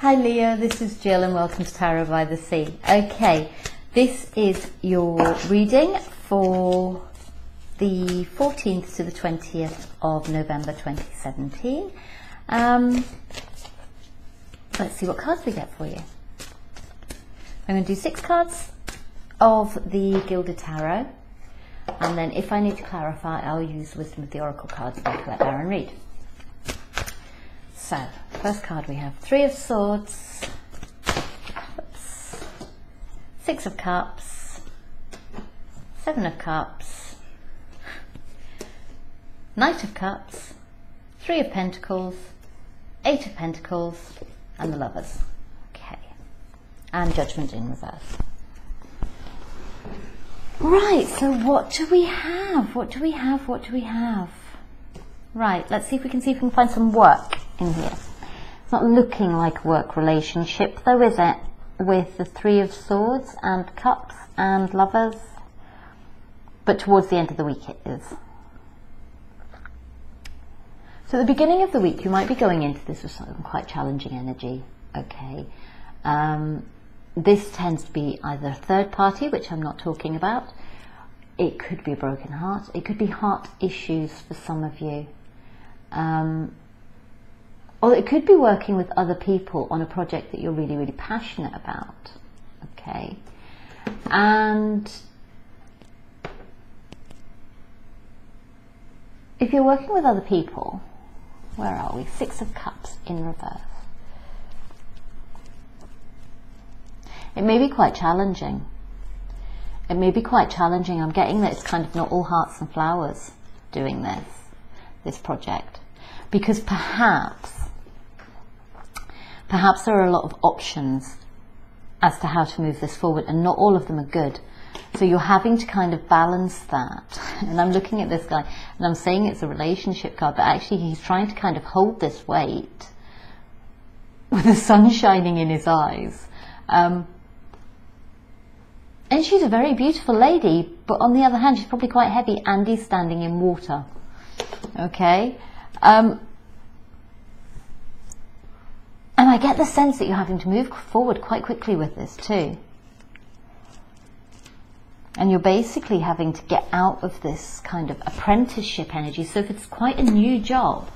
Hi Leo, this is Jill and welcome to Tarot by the Sea. Okay, this is your reading for the 14th to the 20th of November 2017. Let's see what cards we get for you. I'm going to do 6 cards of the Gilded Tarot, and then if I need to clarify, I'll use Wisdom of the Oracle cards back to let Aaron read. So, first card we have 3 of Swords, 6 of Cups, 7 of Cups, Knight of Cups, 3 of Pentacles, 8 of Pentacles, and the Lovers. Okay, and Judgment in reverse. Right, so what do we have? What do we have? What do we have? Right, let's see if we can find some work in here. It's not looking like a work relationship though, is it? With the 3 of Swords and Cups and Lovers. But towards the end of the week it is. So at the beginning of the week you might be going into this with some quite challenging energy. Okay. This tends to be either a third party, which I'm not talking about. It could be a broken heart. It could be heart issues for some of you. Or it could be working with other people on a project that you're really, really passionate about. Okay. And if you're working with other people, where are we? 6 of Cups in reverse. It may be quite challenging. It may be quite challenging. I'm getting that it's kind of not all hearts and flowers doing this project. Because perhaps there are a lot of options as to how to move this forward, and not all of them are good. So you're having to kind of balance that. And I'm looking at this guy, and I'm saying it's a relationship card, but actually he's trying to kind of hold this weight with the sun shining in his eyes. And she's a very beautiful lady, but on the other hand, she's probably quite heavy, and he's standing in water. Okay? And I get the sense that you're having to move forward quite quickly with this too. And you're basically having to get out of this kind of apprenticeship energy. So if it's quite a new job,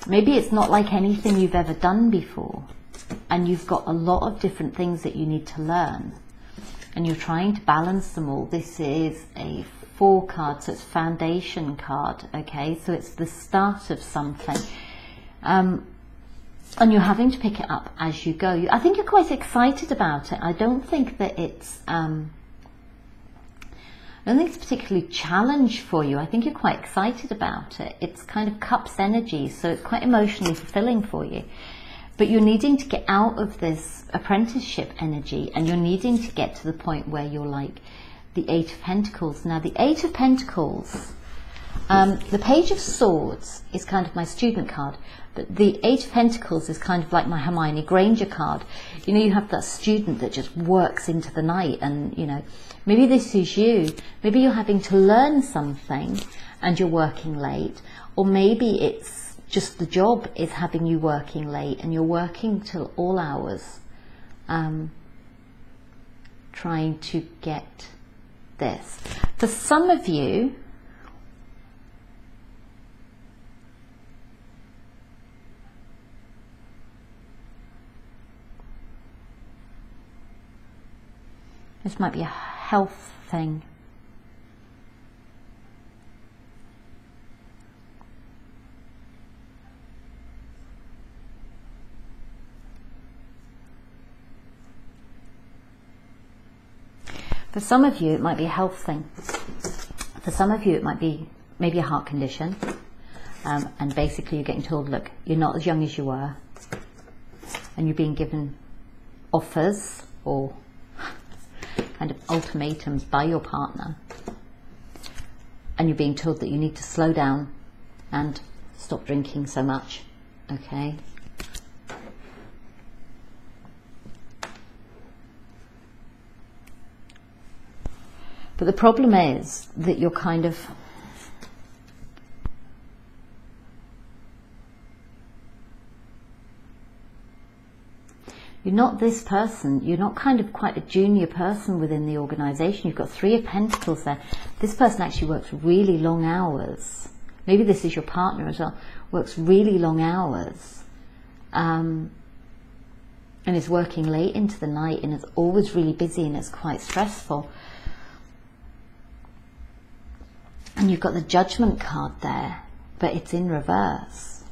maybe it's not like anything you've ever done before, and you've got a lot of different things that you need to learn, and you're trying to balance them all. This is a 4 card, so it's foundation card, okay? So it's the start of something. And you're having to pick it up as you go. I think you're quite excited about it. I don't think that it's particularly challenge for you. I think you're quite excited about it. It's kind of Cups energy, so it's quite emotionally fulfilling for you. But you're needing to get out of this apprenticeship energy, and you're needing to get to the point where you're like the 8 of Pentacles. Now the 8 of Pentacles, the Page of Swords is kind of my student card, but the 8 of Pentacles is kind of like my Hermione Granger card. You know, you have that student that just works into the night, and you know, maybe this is you. Maybe you're having to learn something and you're working late, or maybe it's just the job is having you working late and you're working till all hours, trying to get this. For some of you, this might be a health thing. For some of you, it might be a health thing. For some of you, it might be maybe a heart condition. And basically you're getting told, look, you're not as young as you were. And you're being given offers or kind of ultimatums by your partner. And you're being told that you need to slow down and stop drinking so much. Okay? But the problem is that you're kind of You're not this person. You're not kind of quite a junior person within the organisation. You've got 3 of Pentacles there. This person actually works really long hours. Maybe this is your partner as well. Works really long hours. And is working late into the night, and is always really busy, and it's quite stressful. And you've got the Judgment card there, but it's in reverse.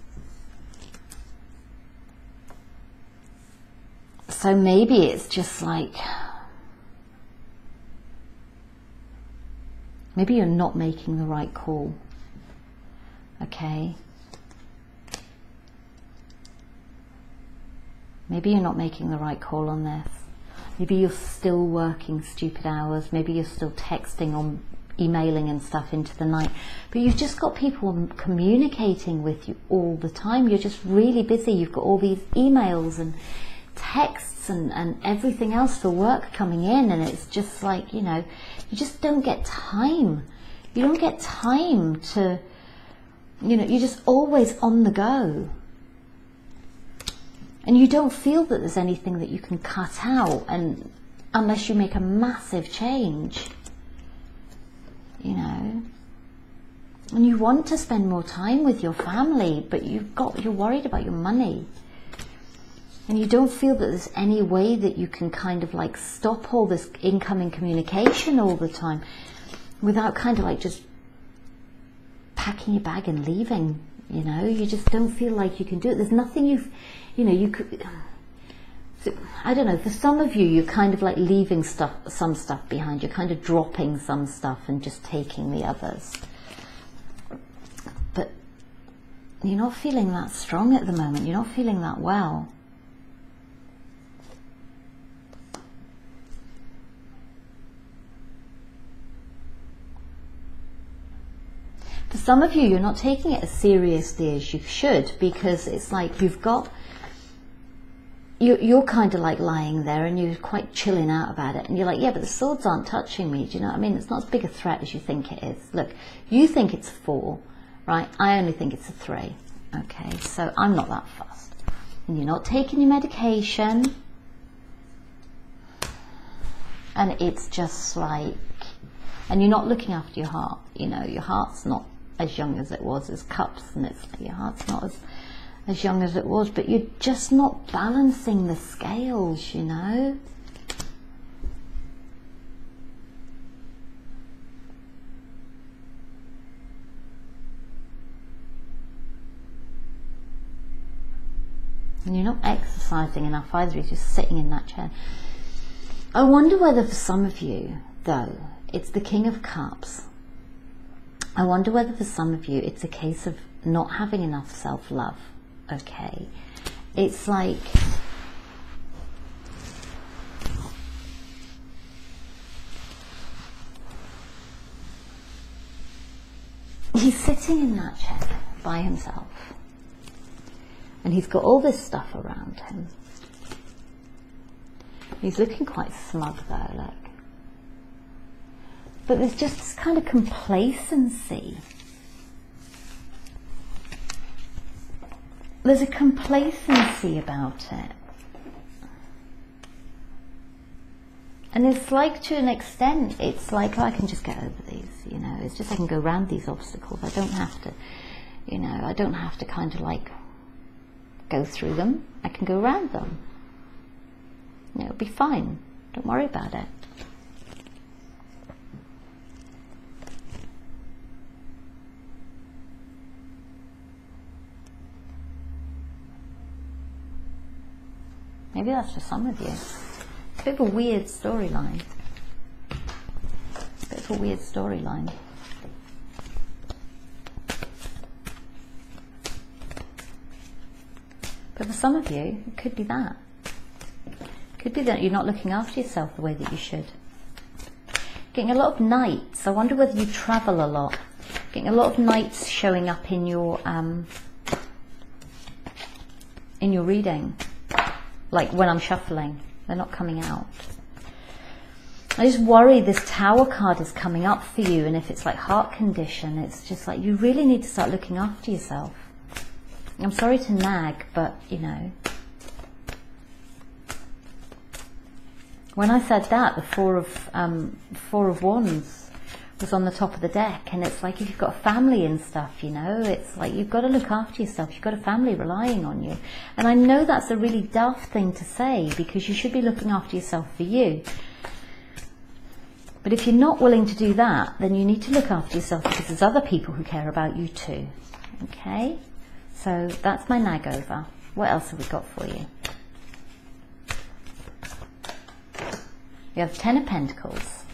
So maybe it's just like, maybe you're not making the right call. Okay? Maybe you're not making the right call on this. Maybe you're still working stupid hours. Maybe you're still texting or emailing and stuff into the night. But you've just got people communicating with you all the time. You're just really busy. You've got all these emails and texts and everything else for work coming in. And it's just like, you know, you just don't get time. You don't get time to, you know, you're just always on the go. And you don't feel that there's anything that you can cut out, and unless you make a massive change, you know. And you want to spend more time with your family, but you're worried about your money. And you don't feel that there's any way that you can kind of like stop all this incoming communication all the time without kind of like just packing your bag and leaving, you know. You just don't feel like you can do it. There's nothing you know, you could, I don't know, for some of you, you're kind of like leaving some stuff behind. You're kind of dropping some stuff and just taking the others. But you're not feeling that strong at the moment. You're not feeling that well. For some of you, you're not taking it as seriously as you should, because it's like you're kind of like lying there and you're quite chilling out about it, and you're like, yeah, but the swords aren't touching me. Do you know what I mean? It's not as big a threat as you think it is. Look, you think it's a 4, right? I only think it's a 3. Okay, so I'm not that fussed. And you're not taking your medication, and it's just like, and you're not looking after your heart. You know, your heart's not as young as it was as Cups, and it's your heart's not as young as it was, but you're just not balancing the scales, you know. And you're not exercising enough either. You're just sitting in that chair. I wonder whether for some of you, though, it's the King of Cups. I wonder whether for some of you it's a case of not having enough self-love. Okay, it's like he's sitting in that chair by himself, and he's got all this stuff around him. He's looking quite smug though, look. But there's just this kind of complacency. There's a complacency about it. And it's like, to an extent, it's like, oh, I can just get over these, you know. It's just I can go around these obstacles. I don't have to, you know, I don't have to kind of like go through them. I can go around them. You know, it'll be fine. Don't worry about it. Maybe that's for some of you. A bit of a weird storyline. A bit of a weird storyline. But for some of you, it could be that. It could be that you're not looking after yourself the way that you should. Getting a lot of nights. I wonder whether you travel a lot. Getting a lot of nights showing up in your reading. Like when I'm shuffling, they're not coming out. I just worry this Tower card is coming up for you, and if it's like heart condition, it's just like you really need to start looking after yourself. I'm sorry to nag, but you know, When I said that, the Four of Wands was on the top of the deck, and it's like if you've got a family and stuff, you know, it's like you've got to look after yourself. You've got a family relying on you. And I know that's a really daft thing to say, because you should be looking after yourself for you. But if you're not willing to do that, then you need to look after yourself, because there's other people who care about you too. Okay? So that's my nag over. What else have we got for you? You have 10 of Pentacles.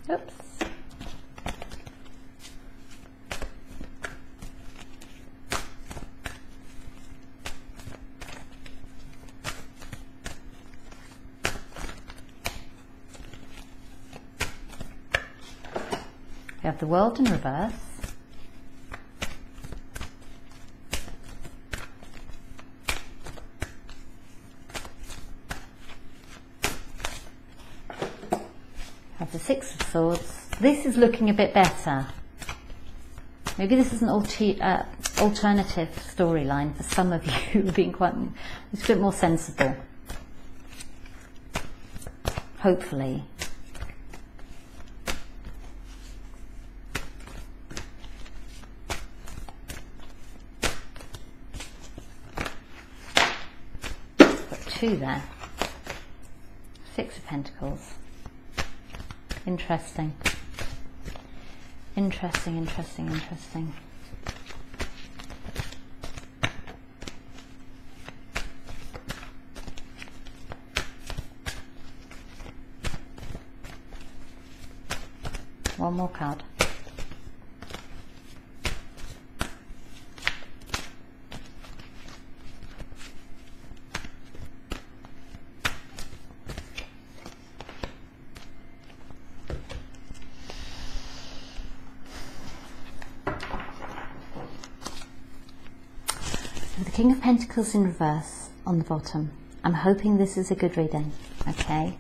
Oops. You have the World in reverse. Have the Six of Swords. This is looking a bit better. Maybe this is an alternative storyline for some of you who are being it's a bit more sensible. Hopefully. Got 2 there. 6 of Pentacles. Interesting. Interesting, interesting, interesting. One more card. The King of Pentacles in reverse on the bottom. I'm hoping this is a good reading, okay?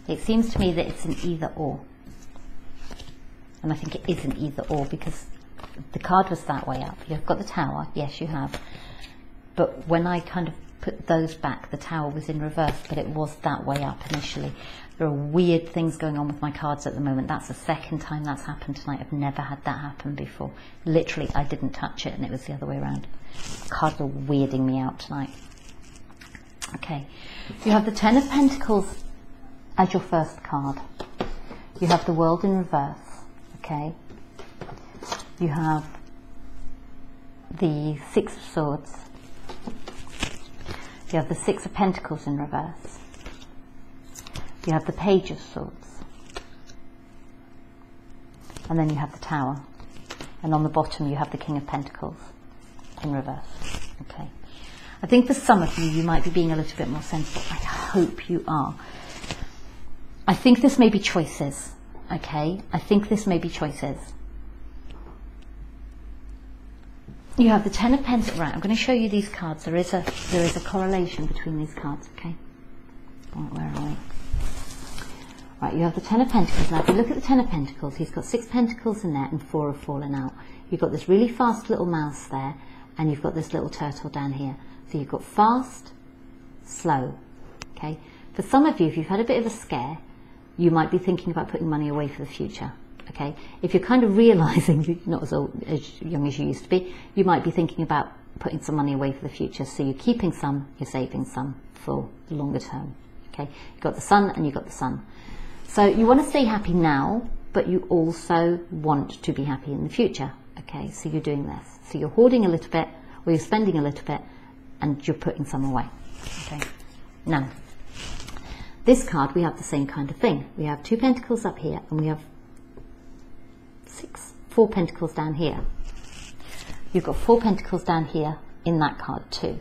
It seems to me that it's an either or. And I think it is an either or, because the card was that way up. You've got the Tower, yes you have. But when I kind of put those back, the Tower was in reverse, but it was that way up initially. There are weird things going on with my cards at the moment. That's the second time that's happened tonight. I've never had that happen before. Literally, I didn't touch it and it was the other way around. Cards are weirding me out tonight. Okay, you have the Ten of Pentacles as your first card. You have the World in reverse, okay? You have the Six of Swords. You have the Six of Pentacles in reverse. You have the Page of Swords. And then you have the Tower. And on the bottom you have the King of Pentacles in reverse. Okay. I think for some of you, you might be being a little bit more sensible. I hope you are. I think this may be choices. Okay. I think this may be choices. You have the Ten of Pentacles. Right, I'm going to show you these cards. There is a correlation between these cards. Okay. Right, where are we? Right, you have the Ten of Pentacles. Now, if you look at the Ten of Pentacles, he's got 6 pentacles in there and 4 have fallen out. You've got this really fast little mouse there, and you've got this little turtle down here. So you've got fast, slow. Okay. For some of you, if you've had a bit of a scare, you might be thinking about putting money away for the future. Okay. If you're kind of realising you're not as young as you used to be, you might be thinking about putting some money away for the future. So you're keeping some, you're saving some for the longer term. Okay. You've got the Sun and you've got the Sun. So you want to stay happy now, but you also want to be happy in the future. Okay, so you're doing this. So you're hoarding a little bit, or you're spending a little bit, and you're putting some away. Okay. Now, this card, we have the same kind of thing. We have 2 pentacles up here, and we have 4 pentacles down here. You've got 4 pentacles down here in that card too.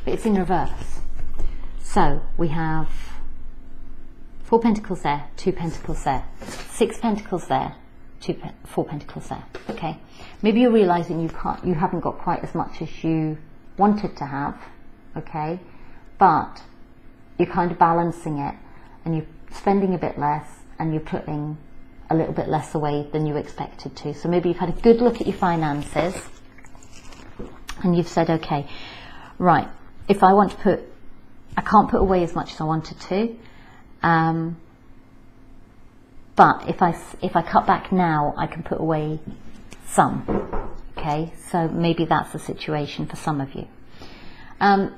But it's in reverse. So we have 4 pentacles there, 2 pentacles there, 6 pentacles there, 4 pentacles there. Okay. Maybe you're realizing you haven't got quite as much as you wanted to have. Okay. But you're kind of balancing it, and you're spending a bit less, and you're putting a little bit less away than you expected to. So maybe you've had a good look at your finances and you've said, okay, right, if I want to put, I can't put away as much as I wanted to, but if I cut back now, I can put away some. Okay, so maybe that's the situation for some of you. And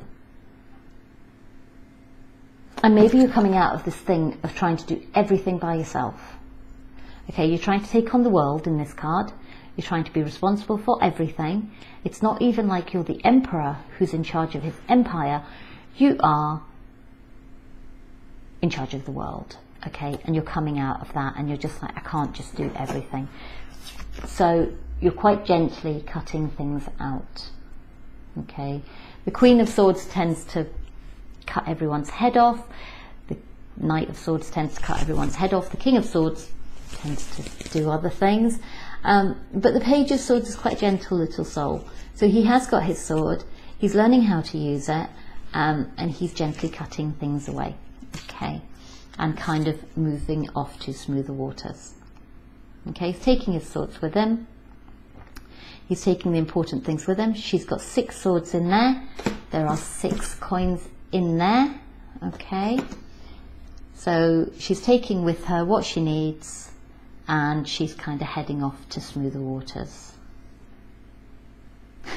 maybe you're coming out of this thing of trying to do everything by yourself. Okay, you're trying to take on the world in this card. You're trying to be responsible for everything. It's not even like you're the emperor who's in charge of his empire. You are in charge of the world. Okay, and you're coming out of that and you're just like, I can't just do everything. So you're quite gently cutting things out. Okay, the Queen of Swords tends to cut everyone's head off. The Knight of Swords tends to cut everyone's head off. The King of Swords tends to do other things. But the Page of Swords is quite a gentle little soul. So he has got his sword, he's learning how to use it, and he's gently cutting things away. Okay, and kind of moving off to smoother waters. Okay, he's taking his swords with him. He's taking the important things with him. She's got 6 swords in there. There are 6 coins in there. Okay, so she's taking with her what she needs, and she's kind of heading off to smoother waters.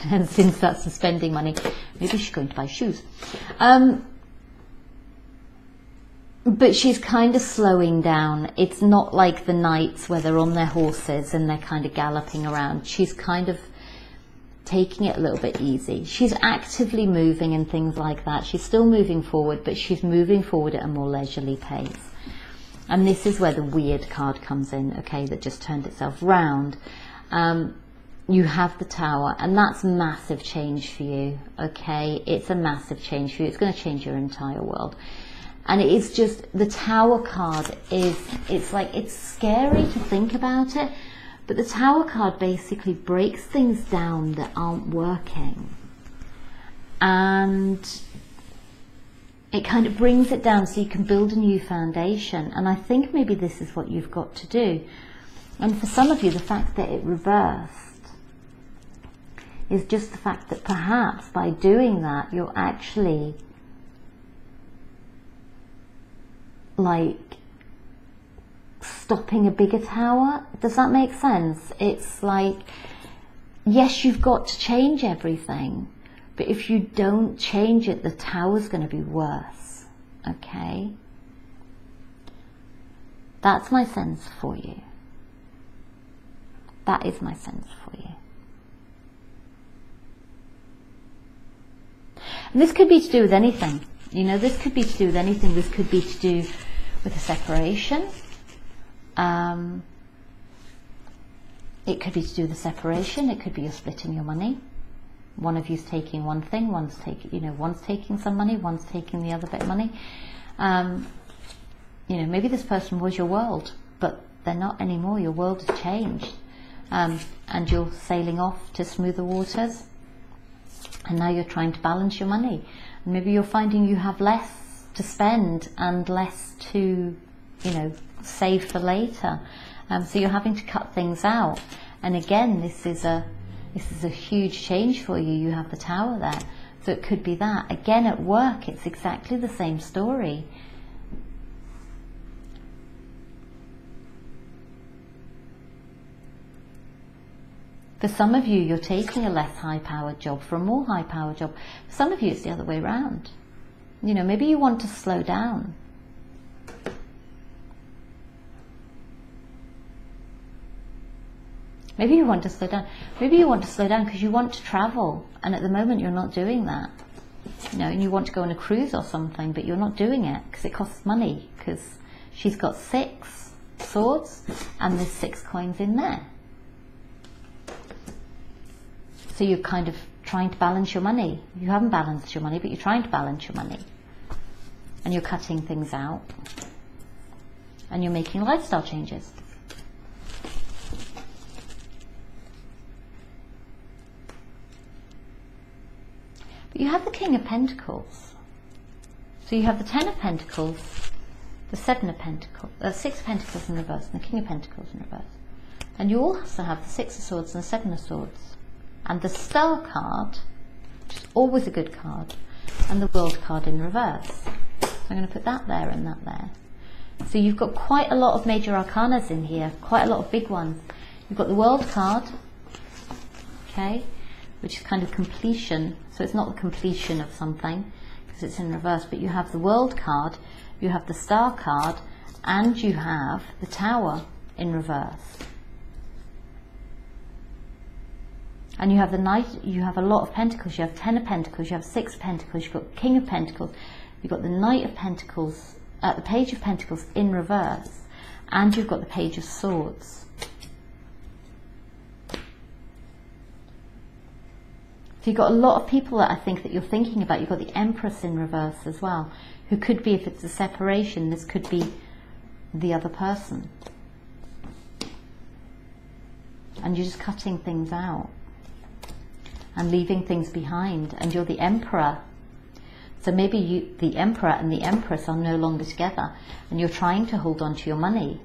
And since that's the spending money, maybe she's going to buy shoes. But she's kind of slowing down. It's not like the knights where they're on their horses and they're kind of galloping around. She's kind of taking it a little bit easy. She's actively moving and things like that. She's still moving forward, but she's moving forward at a more leisurely pace. And this is where the weird card comes in, okay, that just turned itself round. You have the Tower, and that's massive change for you, okay? It's a massive change for you. It's going to change your entire world. And it is just, the Tower card is, it's like, it's scary to think about it, but the Tower card basically breaks things down that aren't working. And it kind of brings it down so you can build a new foundation. And I think maybe this is what you've got to do. And for some of you, the fact that it reversed is just the fact that perhaps by doing that, you're actually like stopping a bigger tower. Does that make sense? It's like, yes, you've got to change everything, but if you don't change it, the tower's going to be worse. Okay? That's my sense for you. That is my sense for you. And this could be to do with anything. You know, this could be to do with anything. This could be to do with a separation. It could be to do with a separation. It could be you're splitting your money. One of you's taking one thing, one's taking some money, one's taking the other bit of money. You know, maybe this person was your world, but they're not anymore. Your world has changed. And you're sailing off to smoother waters. And now you're trying to balance your money. And maybe you're finding you have less to spend and less to, you know, save for later. So you're having to cut things out. And again, this is a huge change for you. You have the Tower there. So it could be that. Again, at work, it's exactly the same story. For some of you, you're taking a less high-powered job for a more high-powered job. For some of you, it's the other way around. You know, maybe you want to slow down. Maybe you want to slow down. Maybe you want to slow down because you want to travel, and at the moment you're not doing that. You know, and you want to go on a cruise or something, but you're not doing it because it costs money. Because she's got 6 swords, and there's 6 coins in there. So you're kind of trying to balance your money. You haven't balanced your money, but you're trying to balance your money. And you're cutting things out. And you're making lifestyle changes. But you have the King of Pentacles. So you have the 10 of Pentacles the Seven of Pentacles, Six of Pentacles in reverse, and the King of Pentacles in reverse. And you also have the Six of Swords and the Seven of Swords. And the Star card, which is always a good card, and the World card in reverse. So I'm going to put that there and that there. So you've got quite a lot of major arcanas in here, quite a lot of big ones. You've got the World card, okay, which is kind of completion. So it's not the completion of something, because it's in reverse, but you have the World card, you have the Star card, and you have the Tower in reverse. And you have the Knight, you have a lot of Pentacles, you have 10 of Pentacles, you have 6 of Pentacles, you've got King of Pentacles, you've got the Knight of Pentacles, the Page of Pentacles in reverse, and you've got the Page of Swords. So you've got a lot of people that I think that you're thinking about. You've got the Empress in reverse as well, who could be, if it's a separation, this could be the other person. And you're just cutting things out and leaving things behind, and you're the Emperor. So maybe the Emperor and the Empress are no longer together, and you're trying to hold on to your money.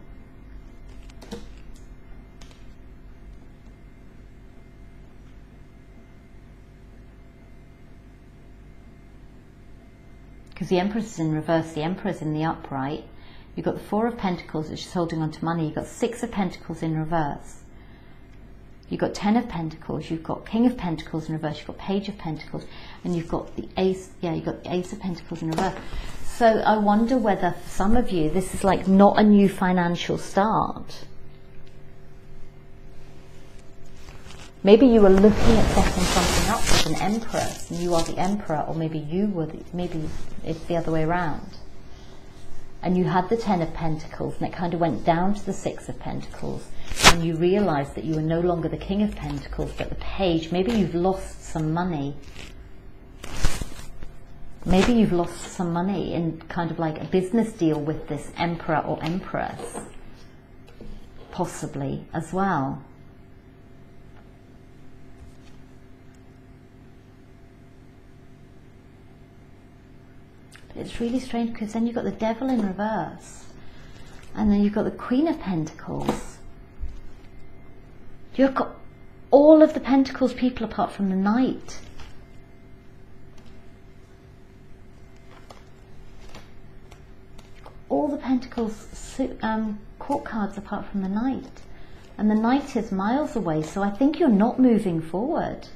Because the Empress is in reverse, the Emperor is in the upright. You've got the Four of Pentacles, which is holding on to money. You've got 6 of Pentacles in reverse. You've got 10 of Pentacles, you've got King of Pentacles in reverse, you've got Page of Pentacles, and you've got the Ace, you've got the Ace of Pentacles in reverse. So I wonder whether for some of you, this is like not a new financial start. Maybe you were looking at setting something up with an Empress, and you are the Emperor, or maybe you were maybe it's the other way around. And you had the 10 of Pentacles, and it kind of went down to the 6 of Pentacles, and you realised that you were no longer the King of Pentacles, but the Page. Maybe you've lost some money. Maybe you've lost some money in kind of like a business deal with this Emperor or Empress, possibly as well. It's really strange, because then you've got the Devil in reverse, and then you've got the Queen of Pentacles. You've got all of the Pentacles people apart from the Knight. All the Pentacles court cards apart from the Knight, and the Knight is miles away, so I think you're not moving forward.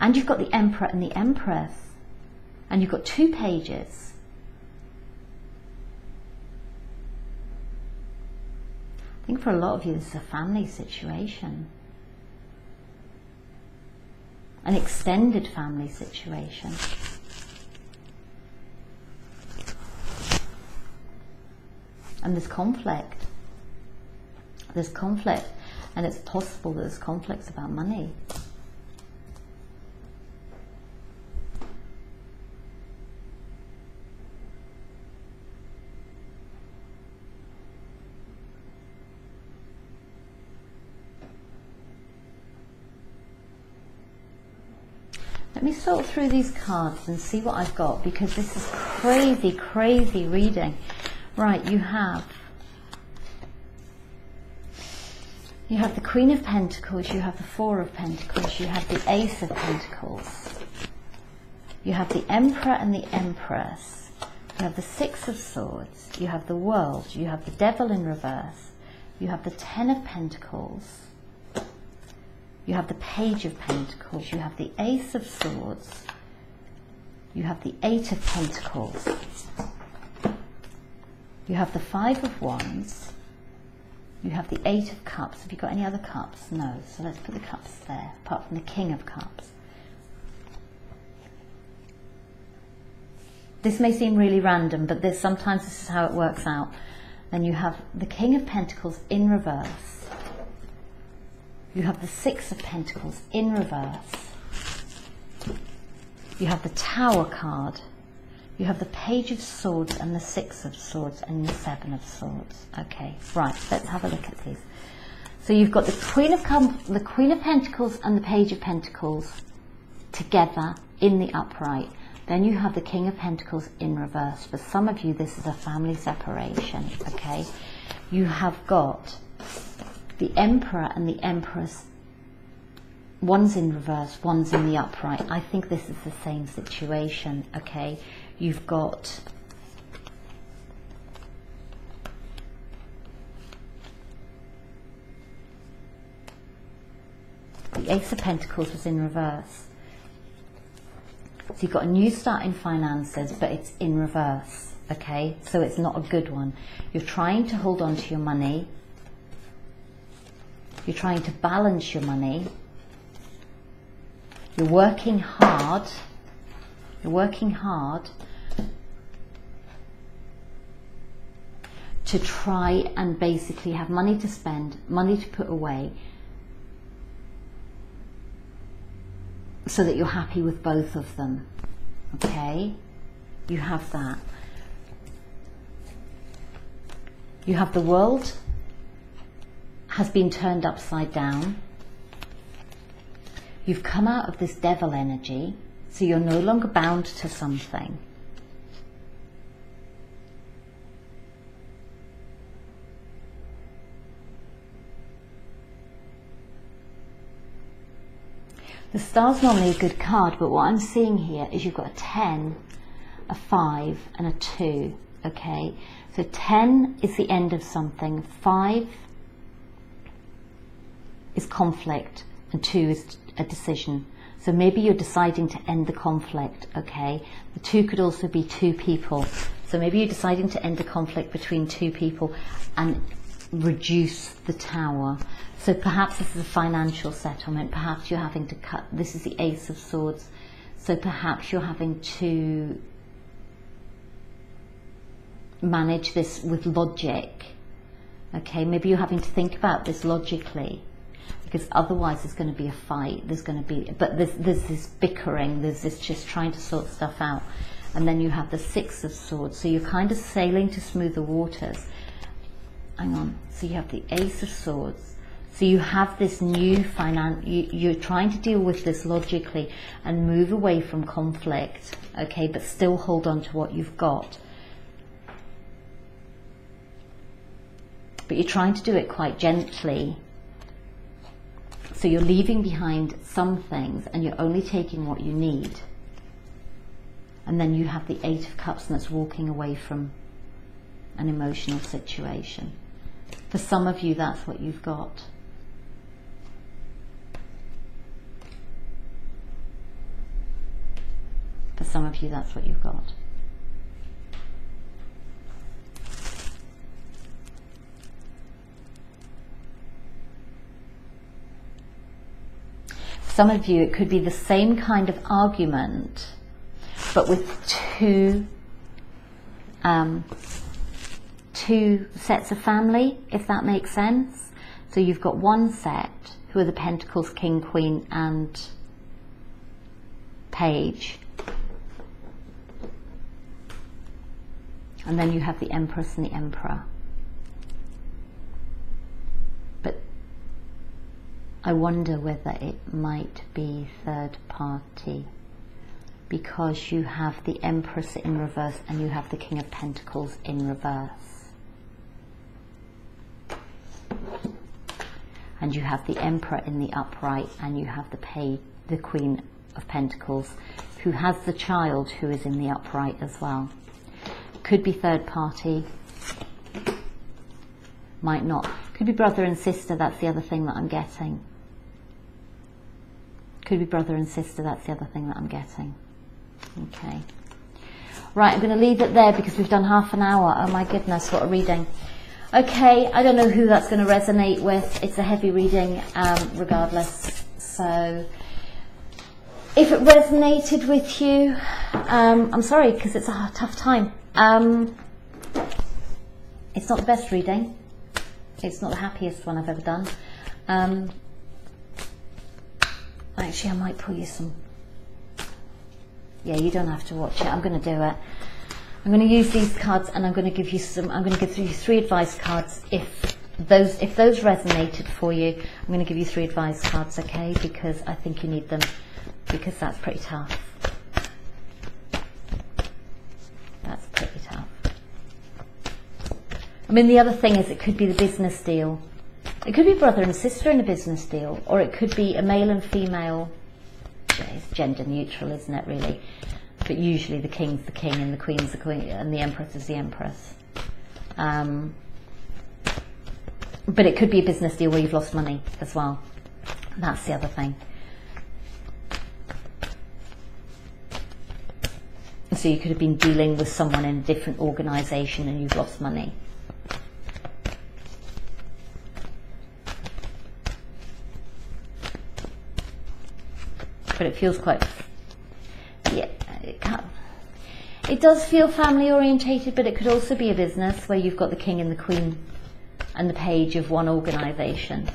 And you've got the Emperor and the Empress, and you've got 2 pages. I think for a lot of you this is a family situation, an extended family situation. And there's conflict. There's conflict, and it's possible that there's conflicts about money. Let me sort through these cards and see what I've got, because this is crazy, crazy reading. Right, you have the Queen of Pentacles, you have the Four of Pentacles, you have the Ace of Pentacles, you have the Emperor and the Empress, you have the 6 of Swords, you have the World, you have the Devil in reverse, you have the 10 of Pentacles, you have the Page of Pentacles, you have the Ace of Swords, you have the 8 of Pentacles, you have the 5 of Wands, you have the 8 of Cups. Have you got any other cups? No, so let's put the cups there, apart from the King of Cups. This may seem really random, but sometimes this is how it works out. Then you have the King of Pentacles in reverse. You have the 6 of Pentacles in reverse. You have the Tower card. You have the Page of Swords and the 6 of Swords and the 7 of Swords. Okay, right, let's have a look at these. So you've got the Queen of Pentacles and the Page of Pentacles together in the upright. Then you have the King of Pentacles in reverse. For some of you, this is a family separation, okay? You have got the Emperor and the Empress. One's in reverse, one's in the upright. I think this is the same situation, okay? You've got the Ace of Pentacles was in reverse. So you've got a new start in finances, but it's in reverse, okay? So it's not a good one. You're trying to hold on to your money. You're trying to balance your money. You're working hard. You're working hard to try and basically have money to spend, money to put away, so that you're happy with both of them, okay? You have that. You have the world has been turned upside down. You've come out of this devil energy, so you're no longer bound to something. The star's normally a good card, but what I'm seeing here is you've got a 10, a 5 and a 2, okay? So 10 is the end of something, 5 is conflict, and 2 is a decision. So maybe you're deciding to end the conflict, okay? The 2 could also be 2 people. So maybe you're deciding to end a conflict between 2 people and reduce the tower. So perhaps this is a financial settlement, perhaps you're having to cut, this is the Ace of Swords, so perhaps you're having to manage this with logic, okay? Maybe you're having to think about this logically, because otherwise there's going to be a fight, there's going to be, but there's this bickering, there's this just trying to sort stuff out. And then you have the 6 of Swords, so you're kind of sailing to smoother waters. Hang on, so you have the Ace of Swords. So you have this new you're trying to deal with this logically and move away from conflict, okay, but still hold on to what you've got. But you're trying to do it quite gently. So you're leaving behind some things and you're only taking what you need. And then you have the 8 of Cups, and that's walking away from an emotional situation. For some of you, that's what you've got. For some of you, that's what you've got. For some of you, it could be the same kind of argument, but with two sets of family, if that makes sense. So you've got one set who are the Pentacles, King, Queen and Page. And then you have the Empress and the Emperor. But I wonder whether it might be third party, because you have the Empress in reverse and you have the King of Pentacles in reverse. And you have the Emperor in the upright, and you have the Queen of Pentacles, who has the child who is in the upright as well. Could be third party, might not. Could be brother and sister, that's the other thing that I'm getting. Could be brother and sister, that's the other thing that I'm getting. Okay. Right, I'm going to leave it there because we've done half an hour. Oh my goodness, what a reading. Okay, I don't know who that's going to resonate with. It's a heavy reading, regardless. So, if it resonated with you, I'm sorry, because it's a tough time. It's not the best reading. It's not the happiest one I've ever done. Actually, I might pull you some. Yeah, you don't have to watch it. I'm going to do it. I'm going to use these cards, and I'm going to give you some. I'm going to give you 3 advice cards. If those resonated for you, I'm going to give you 3 advice cards, okay? Because I think you need them. because that's pretty tough. That's pretty tough. I mean, the other thing is it could be the business deal. It could be brother and sister in a business deal, or it could be a male and female. It's gender neutral, isn't it, really? But usually the king's the king and the queen's the queen and the empress is the empress. But it could be a business deal where you've lost money as well. That's the other thing. So you could have been dealing with someone in a different organisation and you've lost money. But it feels quite, yeah, it does feel family orientated, but it could also be a business where you've got the king and the queen and the page of one organisation,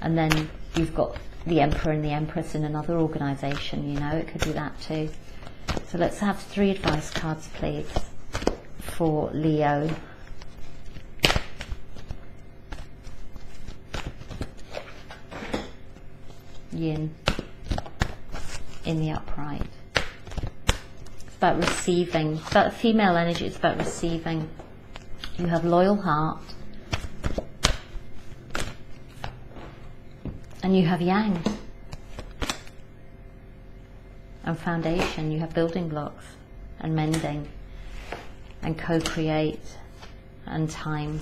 and then you've got the emperor and the empress in another organisation, you know, it could be that too. So let's have 3 advice cards, please, for Leo. Yin in the upright. It's about receiving. It's about female energy. It's about receiving. You have loyal heart. And you have yang. And foundation. You have building blocks. And mending. And co-create. And time.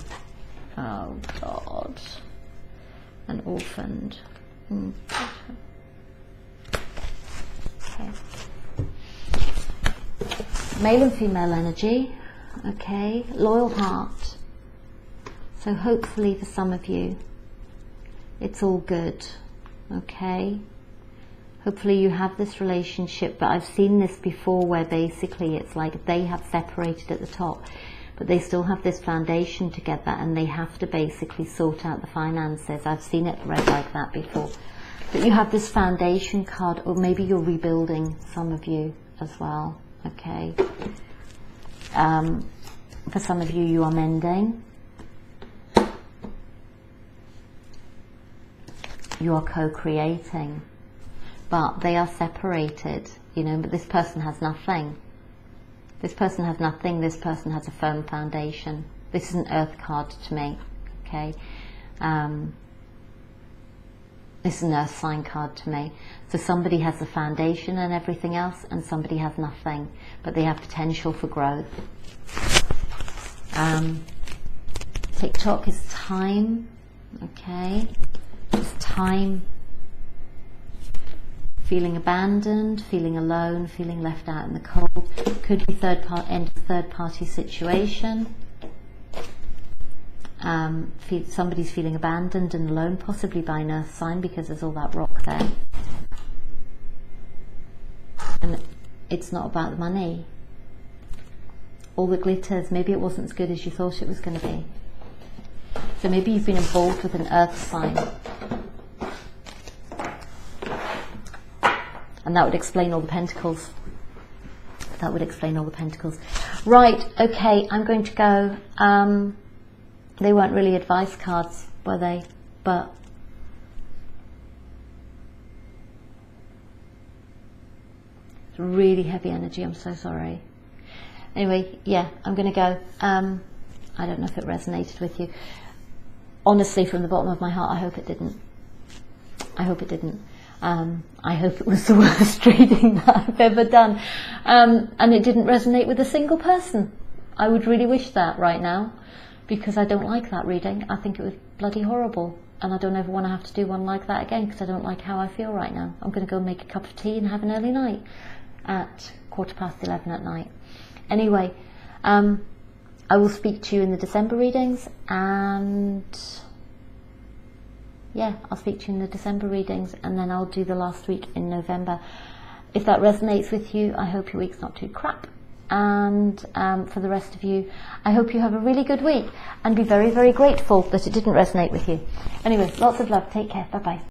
Oh God. And orphaned. Okay. Male and female energy. Okay. Loyal heart. So hopefully for some of you it's all good. Okay. Hopefully you have this relationship, but I've seen this before where basically it's like they have separated at the top, but they still have this foundation together and they have to basically sort out the finances. I've seen it read like that before. But you have this foundation card, or maybe you're rebuilding, some of you as well, okay? For some of you, you are mending. You are co-creating. But they are separated, you know, but this person has nothing. This person has nothing, this person has a firm foundation. This is an earth card to me, okay? This is an earth sign card to me. So somebody has the foundation and everything else, and somebody has nothing, but they have potential for growth. TikTok is time, okay? It's time. Feeling abandoned, feeling alone, feeling left out in the cold. Could be end of third party situation. Somebody's feeling abandoned and alone, possibly by an earth sign because there's all that rock there. And it's not about the money. All the glitters, maybe it wasn't as good as you thought it was going to be. So maybe you've been involved with an earth sign. And that would explain all the pentacles. That would explain all the pentacles. Right, okay, I'm going to go. They weren't really advice cards, were they? But it's really heavy energy, I'm so sorry. Anyway, yeah, I'm going to go. I don't know if it resonated with you. Honestly, from the bottom of my heart, I hope it didn't. I hope it didn't. I hope it was the worst reading that I've ever done. And it didn't resonate with a single person. I would really wish that right now, because I don't like that reading. I think it was bloody horrible. And I don't ever want to have to do one like that again, because I don't like how I feel right now. I'm going to go make a cup of tea and have an early night at 11:15 at night. Anyway, I will speak to you in the December readings, and yeah, I'll speak to you in the December readings, and then I'll do the last week in November. If that resonates with you, I hope your week's not too crap. And for the rest of you, I hope you have a really good week, and be very, very grateful that it didn't resonate with you. Anyway, lots of love. Take care. Bye-bye.